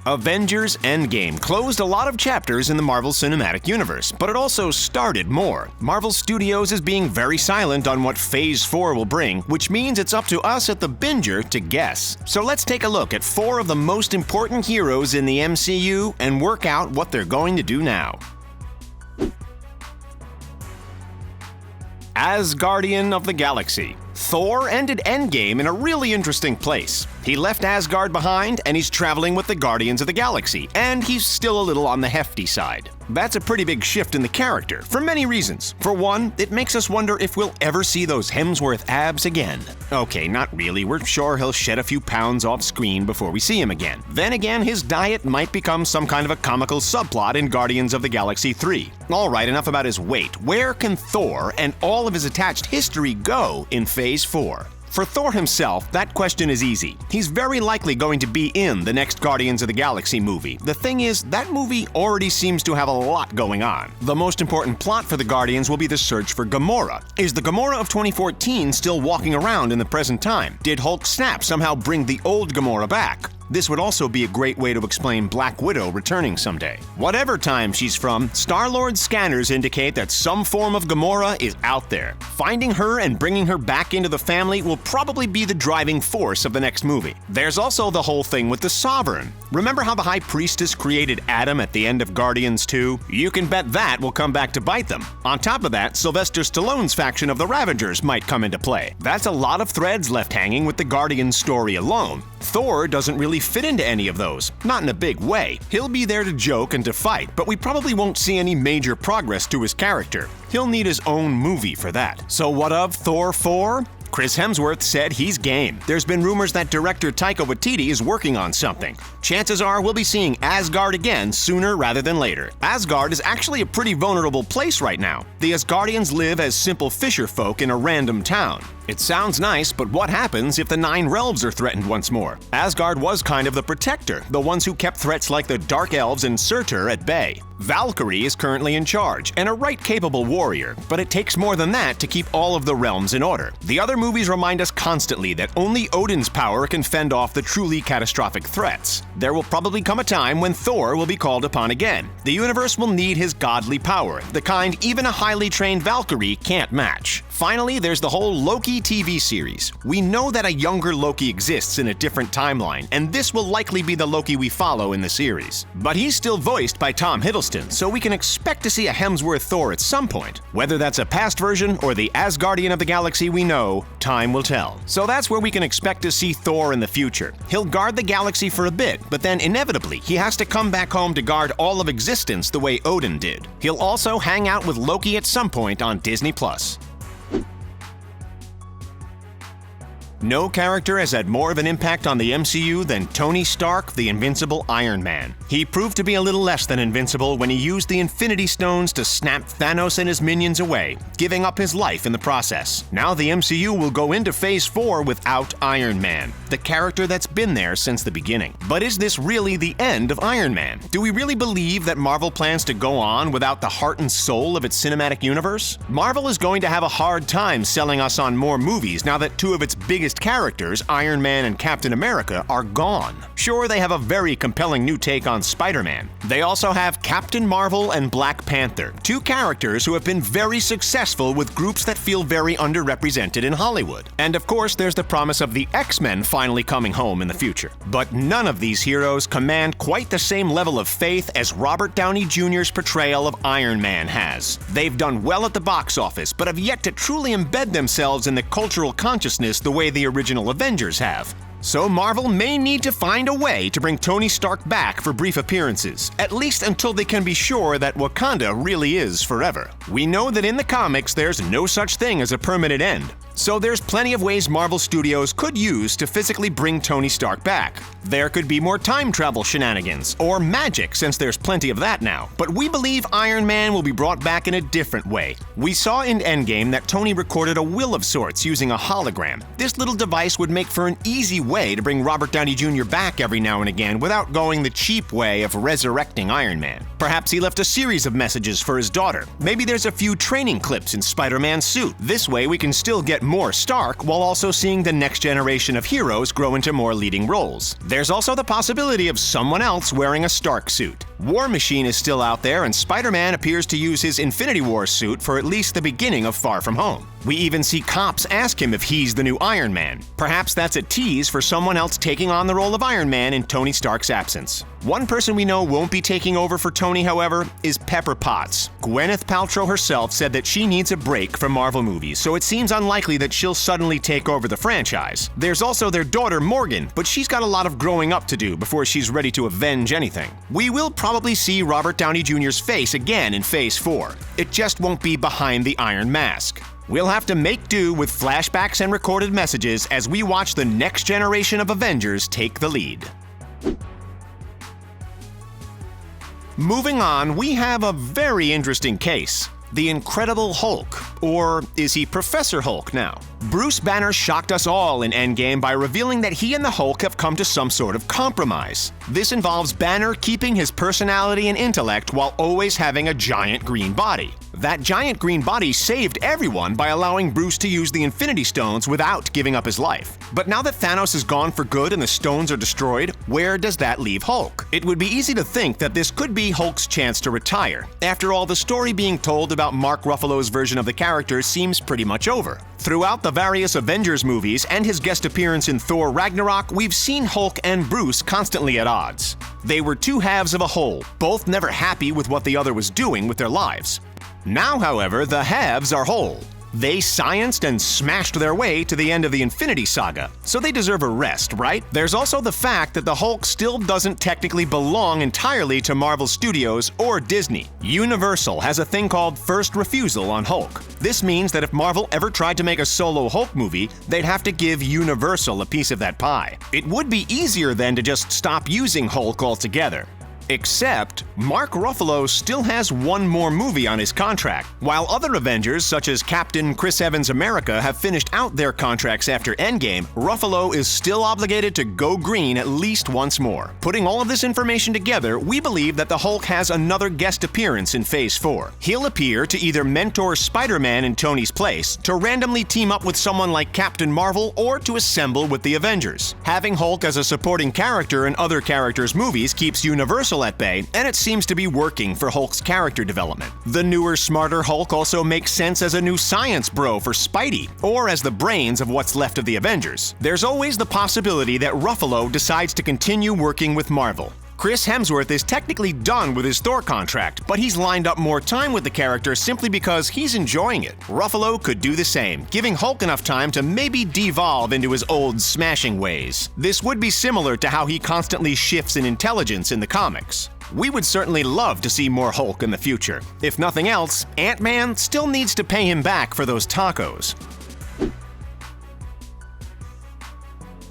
Avengers Endgame closed a lot of chapters in the Marvel Cinematic Universe, but it also started more. Marvel Studios is being very silent on what Phase 4 will bring, which means it's up to us at the Binger to guess. So let's take a look at 4 of the most important heroes in the MCU and work out what they're going to do now. Asgardian of the Galaxy. Thor ended Endgame in a really interesting place. He left Asgard behind, and he's traveling with the Guardians of the Galaxy, and he's still a little on the hefty side. That's a pretty big shift in the character, for many reasons. For one, it makes us wonder if we'll ever see those Hemsworth abs again. Okay, not really, we're sure he'll shed a few pounds off screen before we see him again. Then again, his diet might become some kind of a comical subplot in Guardians of the Galaxy 3. Alright, enough about his weight. Where can Thor and all of his attached history go in Phase 4? For Thor himself, that question is easy. He's very likely going to be in the next Guardians of the Galaxy movie. The thing is, that movie already seems to have a lot going on. The most important plot for the Guardians will be the search for Gamora. Is the Gamora of 2014 still walking around in the present time? Did Hulk snap somehow bring the old Gamora back? This would also be a great way to explain Black Widow returning someday. Whatever time she's from, Star-Lord's scanners indicate that some form of Gamora is out there. Finding her and bringing her back into the family will probably be the driving force of the next movie. There's also the whole thing with the Sovereign. Remember how the High Priestess created Adam at the end of Guardians 2? You can bet that will come back to bite them. On top of that, Sylvester Stallone's faction of the Ravagers might come into play. That's a lot of threads left hanging with the Guardians story alone. Thor doesn't really fit into any of those, not in a big way. He'll be there to joke and to fight, but we probably won't see any major progress to his character. He'll need his own movie for that. So what of Thor 4? Chris Hemsworth said he's game. There's been rumors that director Taika Waititi is working on something. Chances are we'll be seeing Asgard again sooner rather than later. Asgard is actually a pretty vulnerable place right now. The Asgardians live as simple fisher folk in a random town. It sounds nice, but what happens if the 9 realms are threatened once more? Asgard was kind of the protector, the ones who kept threats like the Dark Elves and Surtur at bay. Valkyrie is currently in charge, and a right capable warrior, but it takes more than that to keep all of the realms in order. The other movies remind us constantly that only Odin's power can fend off the truly catastrophic threats. There will probably come a time when Thor will be called upon again. The universe will need his godly power, the kind even a highly trained Valkyrie can't match. Finally, there's the whole Loki TV series. We know that a younger Loki exists in a different timeline, and this will likely be the Loki we follow in the series. But he's still voiced by Tom Hiddleston, so we can expect to see a Hemsworth Thor at some point. Whether that's a past version or the Asgardian of the Galaxy we know, time will tell. So that's where we can expect to see Thor in the future. He'll guard the galaxy for a bit, but then inevitably he has to come back home to guard all of existence the way Odin did. He'll also hang out with Loki at some point on Disney+. No character has had more of an impact on the MCU than Tony Stark, the invincible Iron Man. He proved to be a little less than invincible when he used the Infinity Stones to snap Thanos and his minions away, giving up his life in the process. Now the MCU will go into Phase 4 without Iron Man, the character that's been there since the beginning. But is this really the end of Iron Man? Do we really believe that Marvel plans to go on without the heart and soul of its cinematic universe? Marvel is going to have a hard time selling us on more movies now that 2 of its biggest characters, Iron Man and Captain America, are gone. Sure, they have a very compelling new take on Spider-Man. They also have Captain Marvel and Black Panther, 2 characters who have been very successful with groups that feel very underrepresented in Hollywood. And of course, there's the promise of the X-Men finally coming home in the future. But none of these heroes command quite the same level of faith as Robert Downey Jr.'s portrayal of Iron Man has. They've done well at the box office, but have yet to truly embed themselves in the cultural consciousness the way the original Avengers have. So Marvel may need to find a way to bring Tony Stark back for brief appearances, at least until they can be sure that Wakanda really is forever. We know that in the comics there's no such thing as a permanent end. So there's plenty of ways Marvel Studios could use to physically bring Tony Stark back. There could be more time travel shenanigans, or magic since there's plenty of that now. But we believe Iron Man will be brought back in a different way. We saw in Endgame that Tony recorded a will of sorts using a hologram. This little device would make for an easy way to bring Robert Downey Jr. back every now and again without going the cheap way of resurrecting Iron Man. Perhaps he left a series of messages for his daughter. Maybe there's a few training clips in Spider-Man's suit. This way we can still get more Stark while also seeing the next generation of heroes grow into more leading roles. There's also the possibility of someone else wearing a Stark suit. War Machine is still out there, and Spider-Man appears to use his Infinity War suit for at least the beginning of Far From Home. We even see cops ask him if he's the new Iron Man. Perhaps that's a tease for someone else taking on the role of Iron Man in Tony Stark's absence. One person we know won't be taking over for Tony, however, is Pepper Potts. Gwyneth Paltrow herself said that she needs a break from Marvel movies, so it seems unlikely that she'll suddenly take over the franchise. There's also their daughter Morgan, but she's got a lot of growing up to do before she's ready to avenge anything. We will probably see Robert Downey Jr.'s face again in Phase 4. It just won't be behind the Iron Mask. We'll have to make do with flashbacks and recorded messages as we watch the next generation of Avengers take the lead. Moving on, we have a very interesting case. The Incredible Hulk. Or is he Professor Hulk now? Bruce Banner shocked us all in Endgame by revealing that he and the Hulk have come to some sort of compromise. This involves Banner keeping his personality and intellect while always having a giant green body. That giant green body saved everyone by allowing Bruce to use the Infinity Stones without giving up his life. But now that Thanos is gone for good and the stones are destroyed, where does that leave Hulk? It would be easy to think that this could be Hulk's chance to retire. After all, the story being told about Mark Ruffalo's version of the character seems pretty much over. Throughout the various Avengers movies and his guest appearance in Thor Ragnarok, we've seen Hulk and Bruce constantly at odds. They were two halves of a whole, both never happy with what the other was doing with their lives. Now, however, the halves are whole. They scienced and smashed their way to the end of the Infinity Saga, so they deserve a rest, right? There's also the fact that the Hulk still doesn't technically belong entirely to Marvel Studios or Disney. Universal has a thing called first refusal on Hulk. This means that if Marvel ever tried to make a solo Hulk movie, they'd have to give Universal a piece of that pie. It would be easier then to just stop using Hulk altogether. Except, Mark Ruffalo still has one more movie on his contract. While other Avengers, such as Captain Chris Evans America, have finished out their contracts after Endgame, Ruffalo is still obligated to go green at least once more. Putting all of this information together, we believe that the Hulk has another guest appearance in Phase 4. He'll appear to either mentor Spider-Man in Tony's place, to randomly team up with someone like Captain Marvel, or to assemble with the Avengers. Having Hulk as a supporting character in other characters' movies keeps Universal at bay, and it seems to be working for Hulk's character development. The newer, smarter Hulk also makes sense as a new science bro for Spidey, or as the brains of what's left of the Avengers. There's always the possibility that Ruffalo decides to continue working with Marvel. Chris Hemsworth is technically done with his Thor contract, but he's lined up more time with the character simply because he's enjoying it. Ruffalo could do the same, giving Hulk enough time to maybe devolve into his old smashing ways. This would be similar to how he constantly shifts in intelligence in the comics. We would certainly love to see more Hulk in the future. If nothing else, Ant-Man still needs to pay him back for those tacos.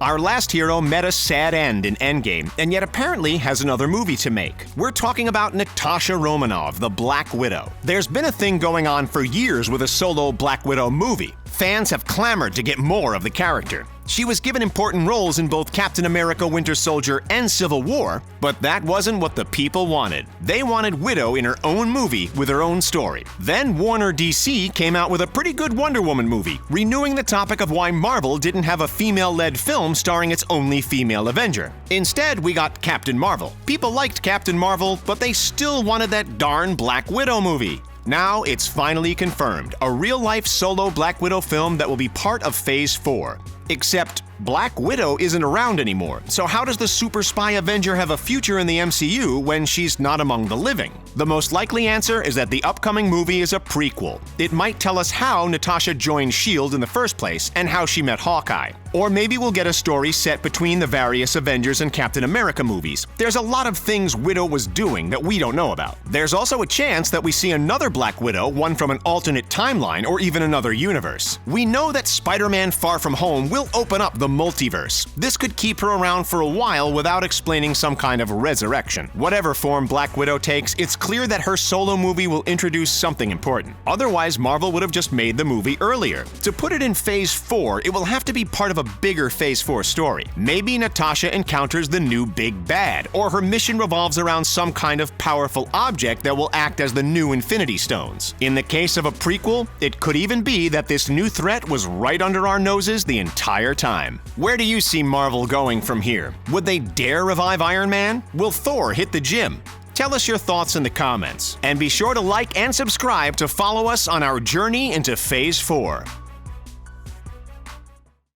Our last hero met a sad end in Endgame, and yet apparently has another movie to make. We're talking about Natasha Romanoff, the Black Widow. There's been a thing going on for years with a solo Black Widow movie. Fans have clamored to get more of the character. She was given important roles in both Captain America Winter Soldier and Civil War, but that wasn't what the people wanted. They wanted Widow in her own movie with her own story. Then Warner DC came out with a pretty good Wonder Woman movie, renewing the topic of why Marvel didn't have a female-led film starring its only female Avenger. Instead, we got Captain Marvel. People liked Captain Marvel, but they still wanted that darn Black Widow movie. Now it's finally confirmed, a real-life solo Black Widow film that will be part of Phase 4. Except Black Widow isn't around anymore, so how does the super spy Avenger have a future in the MCU when she's not among the living? The most likely answer is that the upcoming movie is a prequel. It might tell us how Natasha joined S.H.I.E.L.D. in the first place and how she met Hawkeye. Or maybe we'll get a story set between the various Avengers and Captain America movies. There's a lot of things Widow was doing that we don't know about. There's also a chance that we see another Black Widow, one from an alternate timeline or even another universe. We know that Spider-Man Far From Home will open up the multiverse. This could keep her around for a while without explaining some kind of resurrection. Whatever form Black Widow takes, it's clear that her solo movie will introduce something important. Otherwise, Marvel would have just made the movie earlier. To put it in Phase 4, it will have to be part of a bigger Phase 4 story. Maybe Natasha encounters the new big bad, or her mission revolves around some kind of powerful object that will act as the new Infinity Stones. In the case of a prequel, it could even be that this new threat was right under our noses the entire time. Where do you see Marvel going from here? Would they dare revive Iron Man? Will Thor hit the gym? Tell us your thoughts in the comments, and be sure to like and subscribe to follow us on our journey into Phase 4.